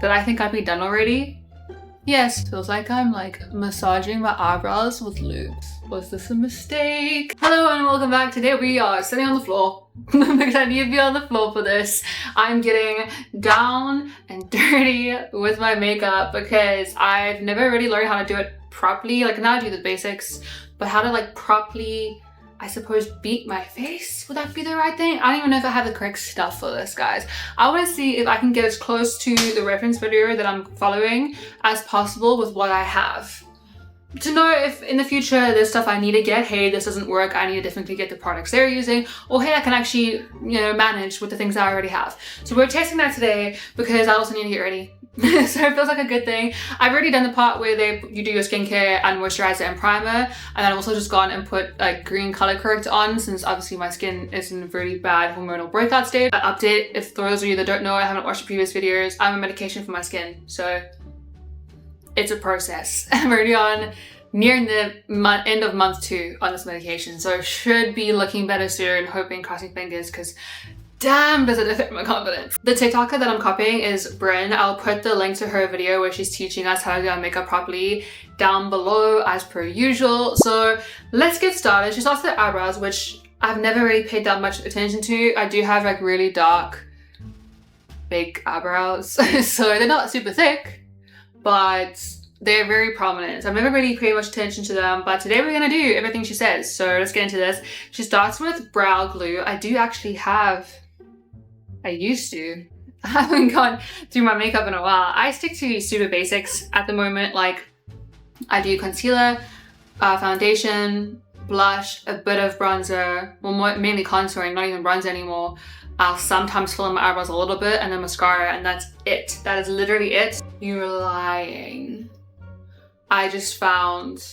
Did I think I'd be done already? Yes, feels like I'm like massaging my eyebrows with loops. Was this a mistake? Hello and welcome back. Today we are sitting on the floor because I need to be on the floor for this. I'm getting down and dirty with my makeup because I've never really learned how to do it properly. Like now I do the basics, but how to like properly, I suppose, beat my face? Would that be the right thing? I don't even know if I have the correct stuff for this, guys. I want to see if I can get as close to the reference video that I'm following as possible with what I have. To know if in the future there's stuff I need to get, hey, this doesn't work, I need to definitely get the products they're using, or hey, I can actually, you know, manage with the things I already have. So we're testing that today because I also need to get ready. So it feels like a good thing. I've already done the part where you do your skincare and moisturizer and primer, and then I've also just gone and put like green color corrector on since obviously my skin is in a really bad hormonal breakout state. Update, if those of you that don't know, I haven't watched the previous videos, I'm on medication for my skin, so it's a process. I'm already on nearing the end of month 2 on this medication, so it should be looking better soon, hoping, crossing fingers, because damn does it affect my confidence. The TikToker that I'm copying is Bryn. I'll put the link to her video where she's teaching us how to do our makeup properly down below as per usual. So let's get started. She starts with the eyebrows, which I've never really paid that much attention to. I do have like really dark, big eyebrows, so they're not super thick, but they're very prominent. I've never really paid much attention to them, but today we're gonna do everything she says. So let's get into this. She starts with brow glue. I used to. I haven't gone through my makeup in a while. I stick to super basics at the moment. Like I do concealer, foundation, blush, a bit of bronzer, well mainly contouring, not even bronzer anymore. I'll sometimes fill in my eyebrows a little bit and then mascara, and that's it. That is literally it. You're lying. I just found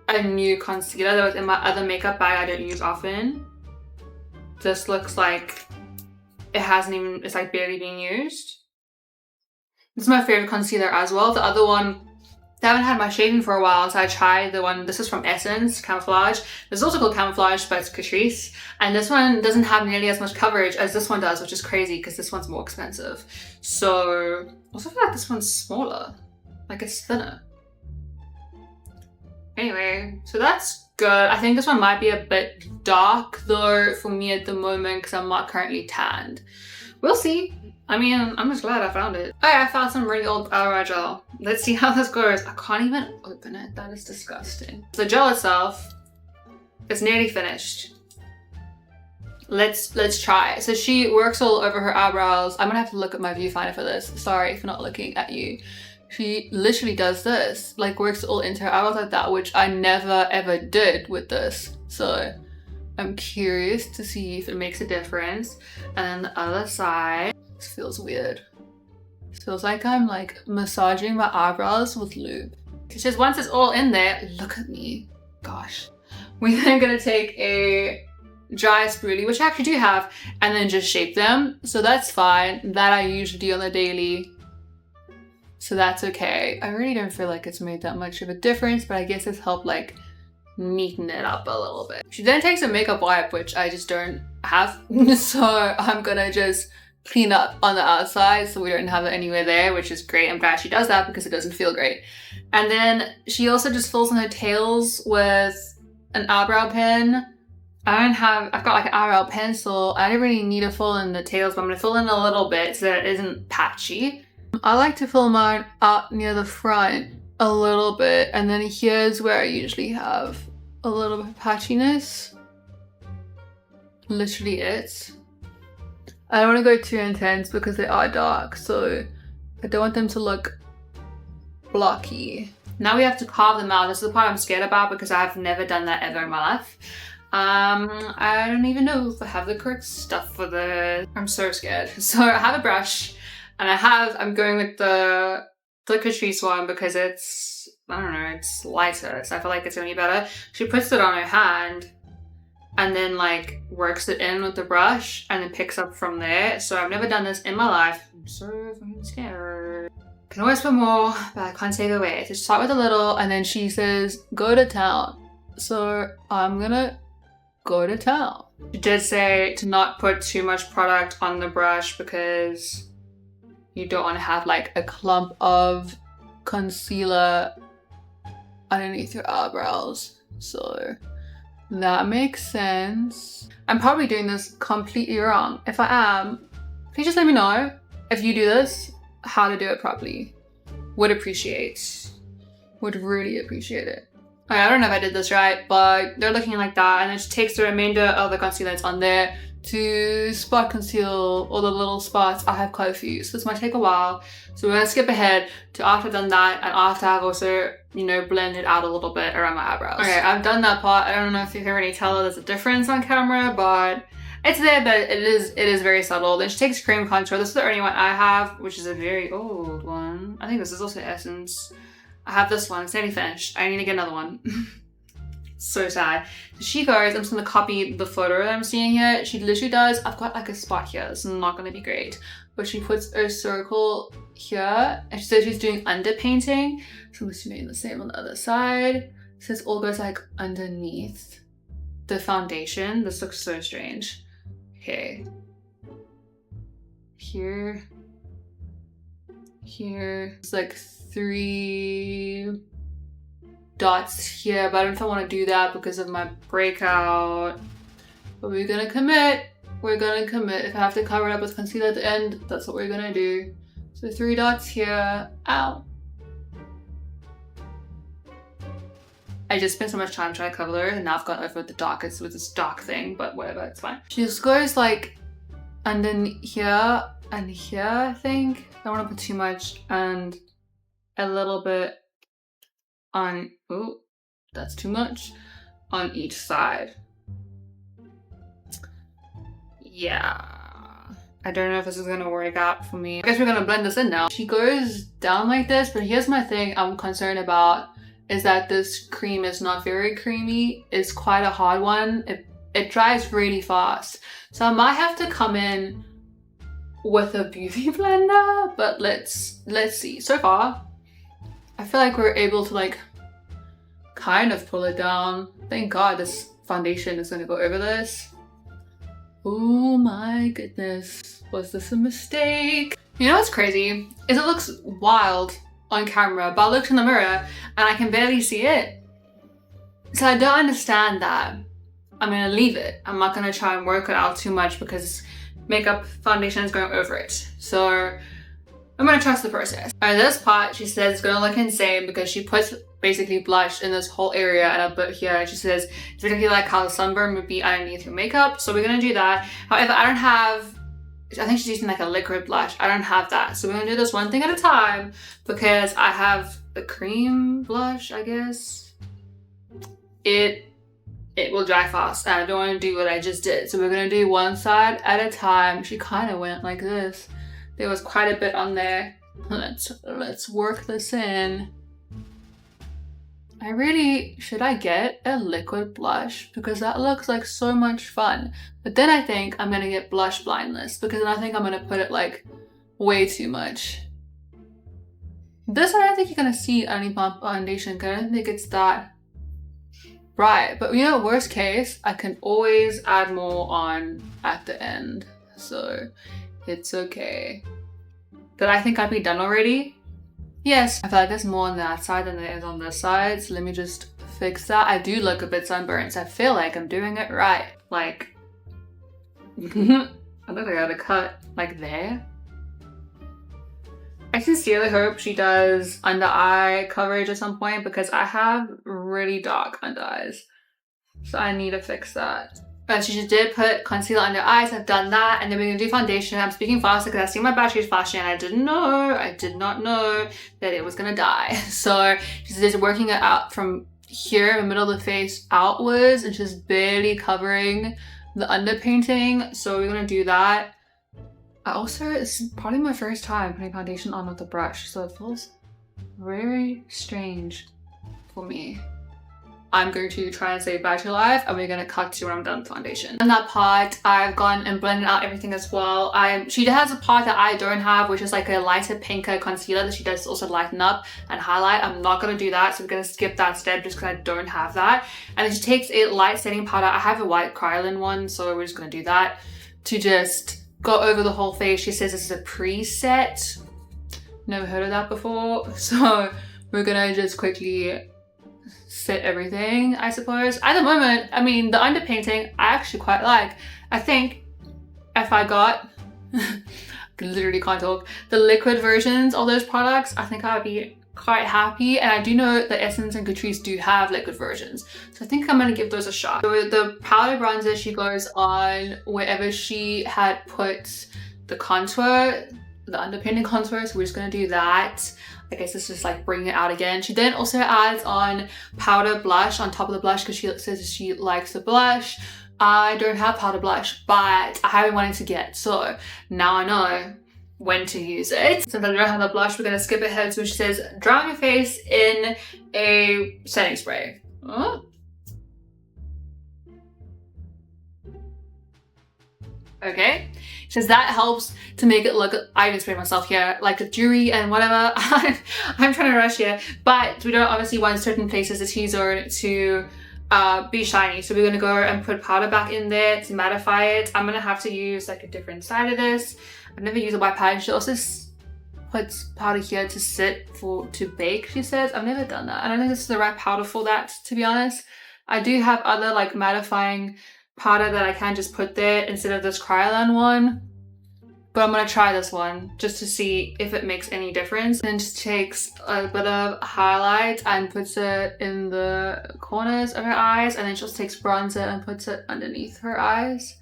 a new concealer that was in my other makeup bag I don't use often. This looks like it hasn't even, it's like barely being used. This is my favorite concealer as well. The other one, I haven't had my shaving for a while, so I tried the one, this is from Essence, Camouflage. This is also called Camouflage, but it's Catrice. And this one doesn't have nearly as much coverage as this one does, which is crazy because this one's more expensive. So, I also feel like this one's smaller, like it's thinner. Anyway, so that's good. I think this one might be a bit dark though for me at the moment because I'm not currently tanned. We'll see. I mean, I'm just glad I found it. Oh yeah, I found some really old aloe gel. Let's see how this goes. I can't even open it. That is disgusting. The gel itself is nearly finished. Let's try it. So she works all over her eyebrows. I'm gonna have to look at my viewfinder for this. Sorry for not looking at you. She literally does this, like works all into her eyebrows like that, which I never ever did with this. So I'm curious to see if it makes a difference. And then the other side, this feels weird. It feels like I'm like massaging my eyebrows with lube. It's just once it's all in there, look at me, gosh. We're then gonna take a dry spoolie, which I actually do have, and then just shape them. So that's fine. That I usually do on the daily. So that's okay. I really don't feel like it's made that much of a difference, but I guess it's helped like neaten it up a little bit. She then takes a makeup wipe, which I just don't have. So I'm gonna just clean up on the outside so we don't have it anywhere there, which is great. I'm glad she does that because it doesn't feel great. And then she also just fills in her tails with an eyebrow pen. I've got like an eyebrow pencil. I don't really need to fill in the tails, but I'm gonna fill in a little bit so that it isn't patchy. I like to fill mine out near the front a little bit, and then here's where I usually have a little bit of patchiness. Literally it. I don't want to go too intense because they are dark, so I don't want them to look blocky. Now we have to carve them out. This is the part I'm scared about because I've never done that ever in my life. I don't even know if I have the correct stuff for the... I'm so scared. So I have a brush. And I'm going with the Catrice one because it's, I don't know, it's lighter. So I feel like it's gonna be better. She puts it on her hand and then like works it in with the brush and then picks up from there. So I've never done this in my life. I'm so fucking scared. Can always put more, but I can't take away. So start with a little and then she says, go to town. So I'm gonna go to town. She did say to not put too much product on the brush because you don't want to have like a clump of concealer underneath your eyebrows. So that makes sense. I'm probably doing this completely wrong. If I am, please just let me know if you do this, how to do it properly. Would really appreciate it. Okay, I don't know if I did this right, but they're looking like that, and it just takes the remainder of the concealer that's on there to spot conceal all the little spots. I have quite a few, so this might take a while. So we're gonna skip ahead to after I've done that, and after I've also, you know, blended out a little bit around my eyebrows. Okay, I've done that part. I don't know if you can really tell there's a difference on camera, but it's there, but it is very subtle. Then she takes cream contour. This is the only one I have, which is a very old one. I think this is also Essence. I have this one, it's nearly finished. I need to get another one. So sad. She goes, I'm just gonna copy the photo that I'm seeing here. She literally does, I've got like a spot here, it's not gonna be great. But she puts a circle here, and she says she's doing underpainting. So I'm assuming the same on the other side. It says all goes like underneath the foundation. This looks so strange. Okay. Here. It's like 3 dots here, but I don't know if I want to do that because of my breakout. But we're gonna commit. If I have to cover it up with concealer at the end, that's what we're gonna do. So 3 dots here. Ow. I just spent so much time trying to cover it, and now I've gone over the darkest with this dark thing, but whatever, it's fine. She just goes like underneath here and here, I think. I don't want to put too much, and a little bit on, oh, that's too much, on each side. Yeah. I don't know if this is gonna work out for me. I guess we're gonna blend this in now. She goes down like this, but here's my thing I'm concerned about, is that this cream is not very creamy. It's quite a hard one. It dries really fast. So I might have to come in with a beauty blender, but let's see. So far, I feel like we're able to like kind of pull it down. Thank God this foundation is gonna go over this. Oh my goodness, was this a mistake? You know what's crazy? Is it looks wild on camera, but I looked in the mirror and I can barely see it. So I don't understand that. I'm gonna leave it. I'm not gonna try and work it out too much because makeup foundation is going over it. So I'm gonna trust the process. Alright, this part, she says it's gonna look insane because she puts basically blush in this whole area and a bit here. She says it's gonna be like how the sunburn would be underneath your makeup. So we're gonna do that. However, I don't have, I think she's using like a liquid blush. I don't have that. So we're gonna do this one thing at a time because I have the cream blush, I guess. It will dry fast and I don't want to do what I just did. So we're gonna do one side at a time. She kind of went like this. There was quite a bit on there. Let's work this in. Should I get a liquid blush? Because that looks like so much fun. But then I think I'm gonna get blush blindness because then I think I'm gonna put it like way too much. This I don't think you're gonna see any foundation because I don't think it's that bright. But you know, worst case, I can always add more on at the end. So it's okay. Did I think I'd be done already? Yes, I feel like there's more on that side than there is on this side, so let me just fix that. I do look a bit sunburnt, so I feel like I'm doing it right. Like, I think I got a cut like there. I sincerely hope she does under eye coverage at some point because I have really dark under eyes, so I need to fix that. But she just did put concealer under eyes. I've done that, and then we're gonna do foundation. I'm speaking faster because I see my battery's flashing and I did not know that it was gonna die. So she's just working it out from here in the middle of the face outwards and just barely covering the underpainting. So we're gonna do that. It's probably my first time putting foundation on with the brush, so it feels very strange for me. I'm going to try and save battery life and we're going to cut to when I'm done with foundation. On that part, I've gone and blended out everything as well. She has a part that I don't have, which is like a lighter pinker concealer that she does also lighten up and highlight. I'm not going to do that, so we're going to skip that step just because I don't have that. And then she takes a light setting powder. I have a white Kryolan one, so we're just going to do that to just go over the whole face. She says this is a preset Never heard of that before. So we're gonna just quickly set everything, I suppose. At the moment, I mean, the underpainting I actually quite like. I think if I got, literally can't talk, the liquid versions of those products, I think I'd be quite happy. And I do know that Essence and Catrice do have liquid versions, so I think I'm gonna give those a shot. So the powder bronzer, she goes on wherever she had put the contour, the underpainting contour, so we're just gonna do that. I guess it's just like bringing it out again. She then also adds on powder blush on top of the blush because she says she likes the blush. I don't have powder blush, but I have been wanting to get, so now I know when to use it. Since I don't have the blush, we're gonna skip ahead. So she says, drown your face in a setting spray. Oh. Okay. She says that helps to make it look, I just sprayed myself here, like a dewy and whatever. I'm trying to rush here, but we don't obviously want certain places, the T-zone, to be shiny. So we're gonna go and put powder back in there to mattify it. I'm gonna have to use like a different side of this. I've never used a white pad. She also puts powder here to sit to bake, she says. I've never done that. I don't think this is the right powder for that, to be honest. I do have other like mattifying powder that I can just put there instead of this Kryolan one, but I'm gonna try this one just to see if it makes any difference. And just takes a bit of highlight and puts it in the corners of her eyes, and then she just takes bronzer and puts it underneath her eyes.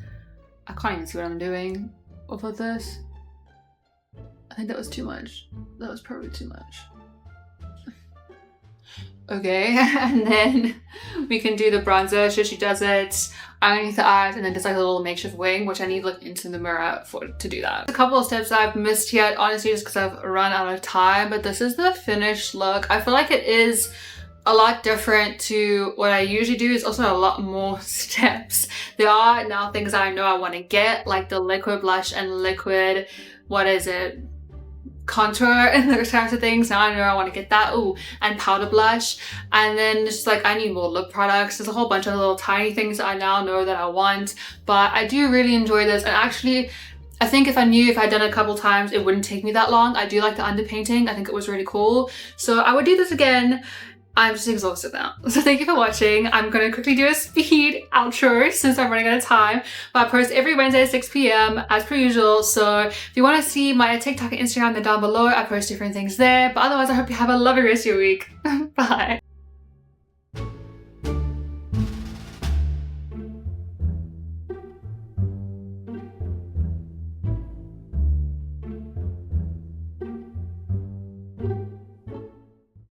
I can't even see what I'm doing with this. I think that was too much. That was probably too much. Okay, and then we can do the bronzer. So she does it underneath the eyes and then just like a little makeshift wing, which I need to look into the mirror to do that. A couple of steps I've missed yet, honestly, just because I've run out of time, but this is the finished look. I feel like it is a lot different to what I usually do. It's also a lot more steps. There are now things that I know I want to get, like the liquid blush and liquid, what is it? Contour and those types of things. Now I know I want to get that. Ooh, and powder blush. And then just like I need more lip products. There's a whole bunch of little tiny things that I now know that I want. But I do really enjoy this. And actually, I think if I'd done it a couple times, it wouldn't take me that long. I do like the underpainting. I think it was really cool. So I would do this again. I'm just exhausted now. So thank you for watching. I'm gonna quickly do a speed outro since I'm running out of time. But I post every Wednesday at 6 p.m. as per usual. So if you wanna see my TikTok and Instagram, they're down below. I post different things there. But otherwise, I hope you have a lovely rest of your week. Bye.